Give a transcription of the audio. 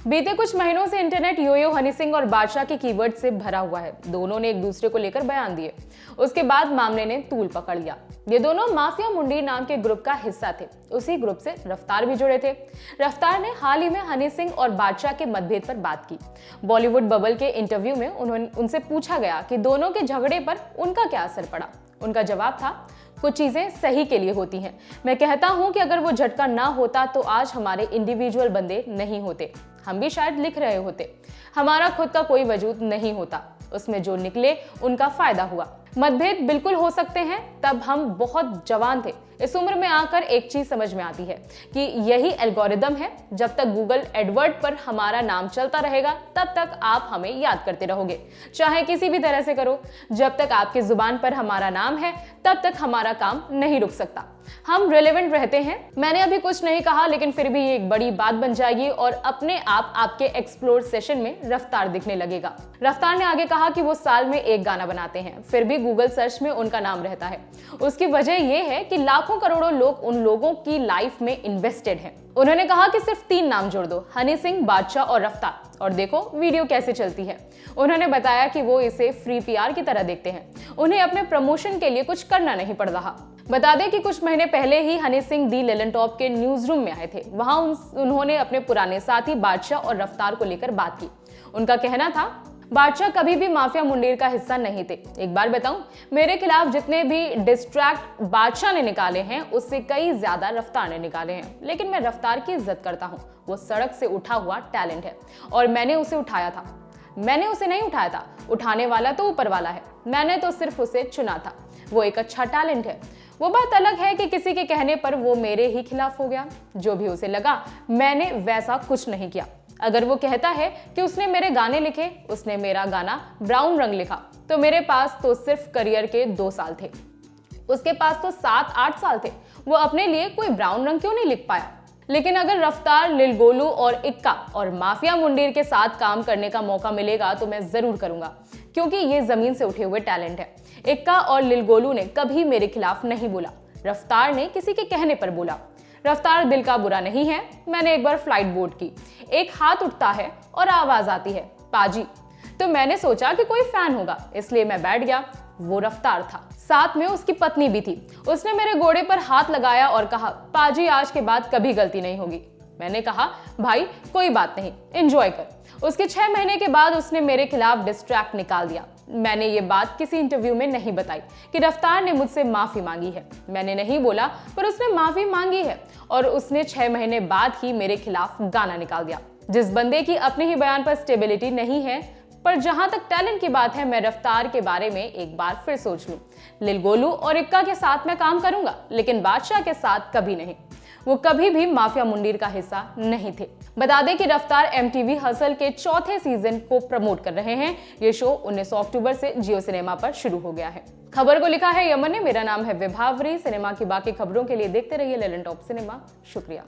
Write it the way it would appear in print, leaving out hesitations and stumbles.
बीते कुछ महीनों से इंटरनेट योयो हनी सिंह और बादशाह के कीवर्ड से भरा हुआ है। दोनों ने एक दूसरे को लेकर बयान दिए। उसके बाद मामले ने तूल पकड़ लिया। ये दोनों माफिया मुंडीर नाम के ग्रुप का हिस्सा थे। उसी ग्रुप से रफ्तार भी जुड़े थे। रफ्तार ने हाल ही में हनी सिंह और बादशाह के मतभेद पर बात की। बॉलीवुड बबल के इंटरव्यू में उनसे पूछा गया कि दोनों के झगड़े पर उनका क्या असर पड़ा। उनका जवाब था, कुछ चीजें सही के लिए होती हैं। मैं कहता हूं कि अगर वो झटका ना होता तो आज हमारे इंडिविजुअल बंदे नहीं होते, हम भी शायद लिख रहे होते। हमारा खुद का कोई वजूद नहीं होता। उसमें जो निकले उनका फायदा हुआ। मतभेद बिल्कुल हो सकते हैं, तब हम बहुत जवान थे। इस उम्र में आकर एक चीज समझ में आती है कि यही एल्गोरिदम है। जब तक गूगल एडवर्ड पर हमारा नाम चलता रहेगा तब तक आप हमें याद करते रहोगे, चाहे किसी भी तरह से करो। जब तक आपकी जुबान पर हमारा नाम है तब तक हमारा काम नहीं रुक सकता। हम रिलेवेंट रहते हैं। मैंने अभी कुछ नहीं कहा, लेकिन फिर भी ये एक बड़ी बात बन जाएगी और अपने आप आपके एक्सप्लोर सेशन में रफ्तार दिखने लगेगा। रफ्तार ने आगे कहा कि वो साल में एक गाना बनाते हैं, फिर भी गूगल सर्च में उनका नाम रहता है। उसकी वजह यह है कि लाखों करोड़ों लोग उन लोगों की लाइफ में इन्वेस्टेड हैं। उन्होंने कहा कि सिर्फ 3 नाम जोड़ दो, हनी सिंह, बादशाह और रफ्तार, और देखो वीडियो कैसे चलती है। उन्होंने बताया कि वो इसे फ्री पीआर की तरह देखते हैं। उन्हें अपने प्रमोशन के लिए कुछ करना नहीं पड़ रहा। बता दें कि कुछ महीने पहले ही हनी सिंह दी लेलन टॉप के न्यूज रूम में आए थे। वहां उन्होंने अपने पुराने साथी बादशाह और रफ्तार को लेकर बात की। उनका कहना था, बादशाह कभी भी माफिया मुंडेर का हिस्सा नहीं थे। एक बार बताऊं, मेरे खिलाफ जितने भी डिस्ट्रैक्ट बादशाह ने निकाले हैं उससे कई ज्यादा रफ्तार ने निकाले हैं, लेकिन मैं रफ्तार की इज्जत करता हूं। वो सड़क से उठा हुआ टैलेंट है और मैंने उसे उठाया था। मैंने उसे नहीं उठाया था, उठाने वाला तो ऊपर वाला है। मैंने तो सिर्फ उसे चुना था। वो एक अच्छा टैलेंट है। वो बात अलग है कि किसी के कहने पर वो मेरे ही खिलाफ हो गया। जो भी उसे लगा, मैंने वैसा कुछ नहीं किया। अगर वो कहता है कि उसने मेरे गाने लिखे, उसने मेरा गाना ब्राउन रंग लिखा, तो मेरे पास तो सिर्फ करियर के 2 साल थे। उसके पास तो 7-8 साल थे। वो अपने लिए कोई ब्राउन रंग क्यों नहीं लिख पाया? लेकिन अगर रफ्तार, लिल गोलू और इक्का और माफिया मुंडेर के साथ काम करने का मौका मिलेगा तो मैं जरूर करूंगा, क्योंकि ये जमीन से उठे हुए टैलेंट है। इक्का और लिल गोलू ने कभी मेरे खिलाफ नहीं बोला। रफ्तार ने किसी के कहने पर बोला। रफ्तार दिल का बुरा नहीं है। मैंने एक बार फ्लाइट बोर्ड की, एक हाथ उठता है और आवाज आती है, पाजी। तो मैंने सोचा कि कोई फैन होगा, इसलिए मैं बैठ गया। वो रफ्तार था। साथ में उसकी पत्नी भी थी। उसने मेरे घोड़े पर हाथ लगाया और कहा, पाजी आज के बाद कभी गलती नहीं होगी। मैंने कहा, भाई कोई बात नहीं, एंजॉय कर। उसके 6 महीने के बाद उसने मेरे खिलाफ डिस्ट्रैक्ट निकाल दिया। मैंने ये बात किसी इंटरव्यू में नहीं बताई कि रफ्तार ने मुझसे माफी मांगी है। मैंने नहीं बोला, पर उसने माफी मांगी है और उसने 6 महीने बाद ही मेरे खिलाफ गाना निकाल दिया। जिस बंदे की अपने ही बयान पर स्टेबिलिटी नहीं है, पर जहां तक टैलेंट की बात है, मैं रफ्तार के बारे में एक बार फिर सोच लूं। लिल गोलू और इक्का के साथ मैं काम करूंगा, लेकिन बादशाह के साथ कभी नहीं। वो कभी भी माफिया मुंडीर का हिस्सा नहीं थे। बता दें कि रफ्तार एमटीवी हसल के 4थे सीजन को प्रमोट कर रहे हैं। ये शो 19 अक्टूबर से जियो सिनेमा पर शुरू हो गया है। खबर को लिखा है यमन ने। मेरा नाम है विभावरी। सिनेमा की बाकी खबरों के लिए देखते रहिए लेलन टॉप सिनेमा। शुक्रिया।